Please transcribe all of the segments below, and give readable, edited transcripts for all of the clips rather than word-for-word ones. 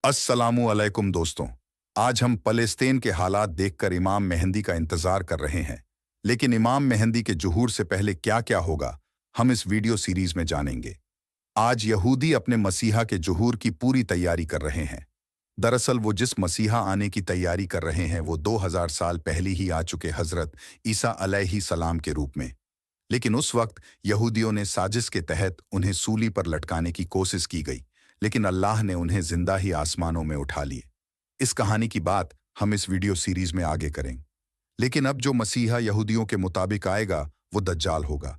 अस्सलामु अलैकुम दोस्तों। आज हम फ़लस्तीन के हालात देखकर इमाम मेहंदी का इंतजार कर रहे हैं। लेकिन इमाम मेहंदी के ज़ुहूर से पहले क्या-क्या होगा, हम इस वीडियो सीरीज में जानेंगे। आज यहूदी अपने मसीहा के ज़ुहूर की पूरी तैयारी कर रहे हैं। दरअसल वो जिस मसीहा आने की तैयारी कर रहे हैं वो 2000 साल पहले ही आ चुके हज़रत ईसा अलैहिस्सलाम के रूप में। लेकिन उस वक्त यहूदियों ने साजिश के तहत उन्हें सूली पर लटकाने की कोशिश की गई, लेकिन अल्लाह ने उन्हें जिंदा ही आसमानों में उठा लिए। इस कहानी की बात हम इस वीडियो सीरीज में आगे करेंगे। लेकिन अब जो मसीहा यहूदियों के मुताबिक आएगा वो दज्जाल होगा।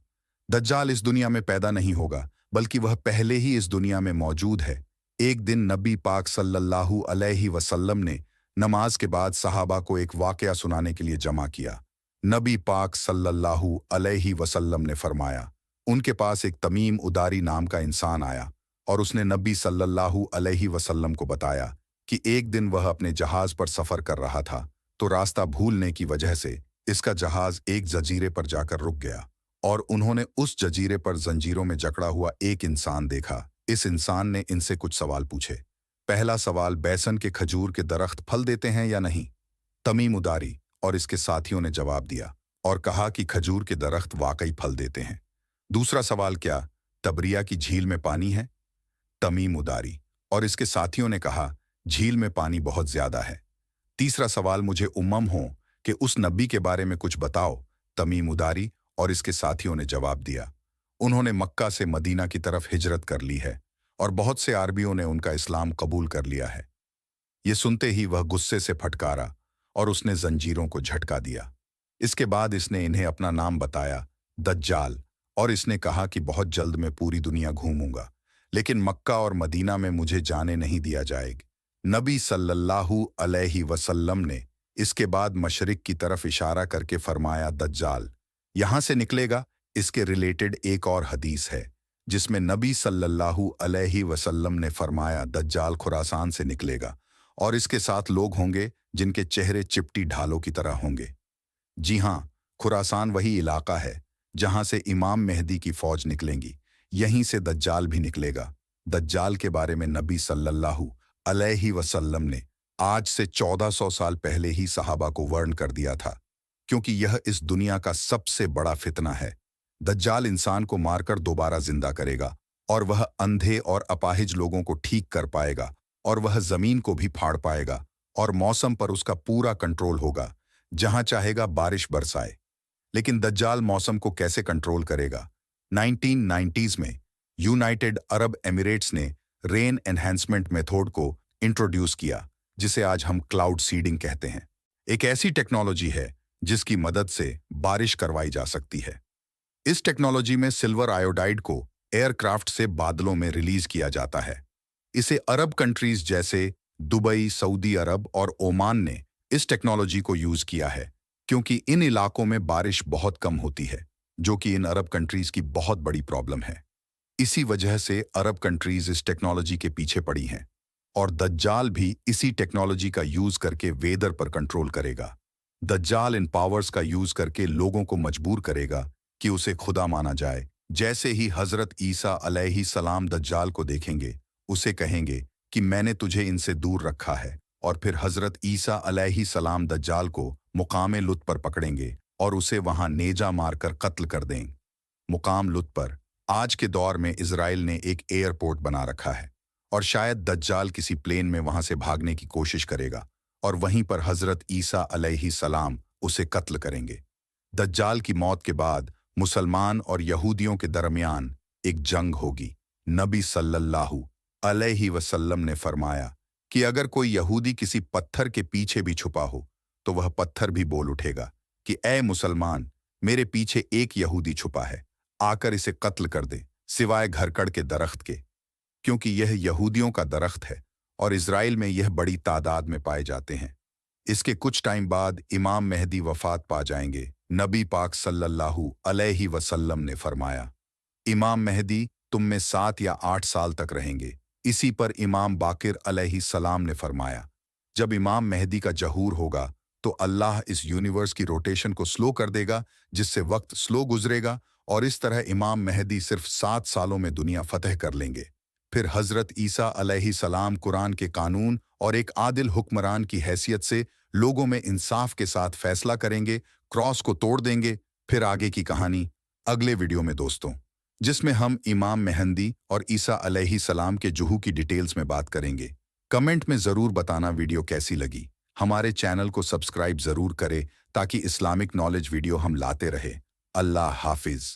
दज्जाल इस दुनिया में पैदा नहीं होगा, बल्कि वह पहले ही इस दुनिया में मौजूद है। एक दिन नबी पाक सल्लल्लाहु अलैहि वसल्लम ने नमाज के बाद सहाबा को एक वाकया सुनाने के लिए जमा किया। नबी पाक सल्लल्लाहु अलैहि वसल्लम ने फरमाया, उनके पास एक तमीम उदारी नाम का इंसान आया और उसने नबी सल्लल्लाहु अलैहि वसल्लम को बताया कि एक दिन वह अपने जहाज पर सफर कर रहा था तो रास्ता भूलने की वजह से इसका जहाज एक जजीरे पर जाकर रुक गया और उन्होंने उस जजीरे पर जंजीरों में जकड़ा हुआ एक इंसान देखा। इस इंसान ने इनसे कुछ सवाल पूछे। पहला सवाल, बैसन के खजूर के दरख्त फल देते हैं या नहीं? तमीम उदारी और इसके साथियों ने जवाब दिया और कहा कि खजूर के दरख्त वाकई फल देते हैं। दूसरा सवाल, क्या तबरिया की झील में पानी है? तमीम उदारी और इसके साथियों ने कहा, झील में पानी बहुत ज्यादा है। तीसरा सवाल, मुझे उम्म हो कि उस नबी के बारे में कुछ बताओ। तमीम उदारी और इसके साथियों ने जवाब दिया, उन्होंने मक्का से मदीना की तरफ हिजरत कर ली है और बहुत से अरबियों ने उनका इस्लाम कबूल कर लिया है। ये सुनते ही वह गुस्से से फटकारा और उसने जंजीरों को झटका दिया। इसके बाद इसने इन्हें अपना नाम बताया, दज्जाल, और इसने कहा कि बहुत जल्द मैं पूरी दुनिया घूमूंगा, लेकिन मक्का और मदीना में मुझे जाने नहीं दिया जाएगा। नबी सल्लल्लाहु अलैहि वसल्लम ने इसके बाद मशरिक की तरफ इशारा करके फरमाया, दज्जाल यहां से निकलेगा। इसके रिलेटेड एक और हदीस है जिसमें नबी सल्लल्लाहु अलैहि वसल्लम ने फरमाया, दज्जाल खुरासान से निकलेगा और इसके साथ लोग होंगे जिनके चेहरे चिपटी ढालों की तरह होंगे। जी हाँ, खुरासान वही इलाका है जहां से इमाम मेहदी की फौज निकलेंगी। यहीं से दज्जाल भी निकलेगा। दज्जाल के बारे में नबी सल्लल्लाहु अलैहि वसल्लम ने आज से 1400 साल पहले ही सहाबा को वर्ण कर दिया था, क्योंकि यह इस दुनिया का सबसे बड़ा फितना है। दज्जाल इंसान को मारकर दोबारा जिंदा करेगा और वह अंधे और अपाहिज लोगों को ठीक कर पाएगा और वह जमीन को भी फाड़ पाएगा और मौसम पर उसका पूरा कंट्रोल होगा। जहां चाहेगा बारिश बरसाए। लेकिन दज्जाल मौसम को कैसे कंट्रोल करेगा? 1990s में यूनाइटेड अरब एमिरेट्स ने रेन एनहांसमेंट मेथड को इंट्रोड्यूस किया, जिसे आज हम क्लाउड सीडिंग कहते हैं। एक ऐसी टेक्नोलॉजी है जिसकी मदद से बारिश करवाई जा सकती है। इस टेक्नोलॉजी में सिल्वर आयोडाइड को एयरक्राफ्ट से बादलों में रिलीज किया जाता है। इसे अरब कंट्रीज जैसे दुबई, सऊदी अरब और ओमान ने इस टेक्नोलॉजी को यूज किया है, क्योंकि इन इलाकों में बारिश बहुत कम होती है, जो कि इन अरब कंट्रीज की बहुत बड़ी प्रॉब्लम है। इसी वजह से अरब कंट्रीज इस टेक्नोलॉजी के पीछे पड़ी हैं और दज्जाल भी इसी टेक्नोलॉजी का यूज करके वेदर पर कंट्रोल करेगा। दज्जाल इन पावर्स का यूज करके लोगों को मजबूर करेगा कि उसे खुदा माना जाए। जैसे ही हजरत ईसा अलैहिस्सलाम दज्जाल को देखेंगे, उसे कहेंगे कि मैंने तुझे इनसे दूर रखा है, और फिर हजरत ईसा अलैहिस्सलाम दज्जाल को मुकामे लुत पर पकड़ेंगे और उसे वहां नेजा मारकर कत्ल कर देंगे। मुकाम लुत पर आज के दौर में इजराइल ने एक एयरपोर्ट बना रखा है और शायद दज्जाल किसी प्लेन में वहां से भागने की कोशिश करेगा और वहीं पर हजरत ईसा अलैहिस्सलाम उसे कत्ल करेंगे। दज्जाल की मौत के बाद मुसलमान और यहूदियों के दरमियान एक जंग होगी। नबी सल्लल्लाहु अलैहि वसल्लम ने फरमाया कि अगर कोई यहूदी किसी पत्थर के पीछे भी छुपा हो तो वह पत्थर भी बोल उठेगा कि ऐ मुसलमान, मेरे पीछे एक यहूदी छुपा है, आकर इसे कत्ल कर दे, सिवाय घरकड़ के दरख्त के, क्योंकि यह यहूदियों का दरख्त है और इजराइल में यह बड़ी तादाद में पाए जाते हैं। इसके कुछ टाइम बाद इमाम मेहदी वफात पा जाएंगे। नबी पाक सल्लल्लाहु अलैहि वसल्लम ने फरमाया, इमाम मेहदी तुम में 7 या 8 साल तक रहेंगे। इसी पर इमाम बाकिर अलैहिस्सलाम ने फरमाया, जब इमाम मेहदी का ज़हूर होगा तो अल्लाह इस यूनिवर्स की रोटेशन को स्लो कर देगा, जिससे वक्त स्लो गुजरेगा और इस तरह इमाम मेहदी सिर्फ 7 सालों में दुनिया फतह कर लेंगे। फिर हजरत ईसा अलैहिस्सलाम कुरान के कानून और एक आदिल हुक्मरान की हैसियत से लोगों में इंसाफ के साथ फैसला करेंगे, क्रॉस को तोड़ देंगे। फिर आगे की कहानी अगले वीडियो में दोस्तों, जिसमें हम इमाम मेहंदी और ईसा अलैहिस्सलाम के जुहू की डिटेल्स में बात करेंगे। कमेंट में ज़रूर बताना वीडियो कैसी लगी। हमारे चैनल को सब्सक्राइब ज़रूर करें ताकि इस्लामिक नॉलेज वीडियो हम लाते रहे। अल्लाह हाफिज़।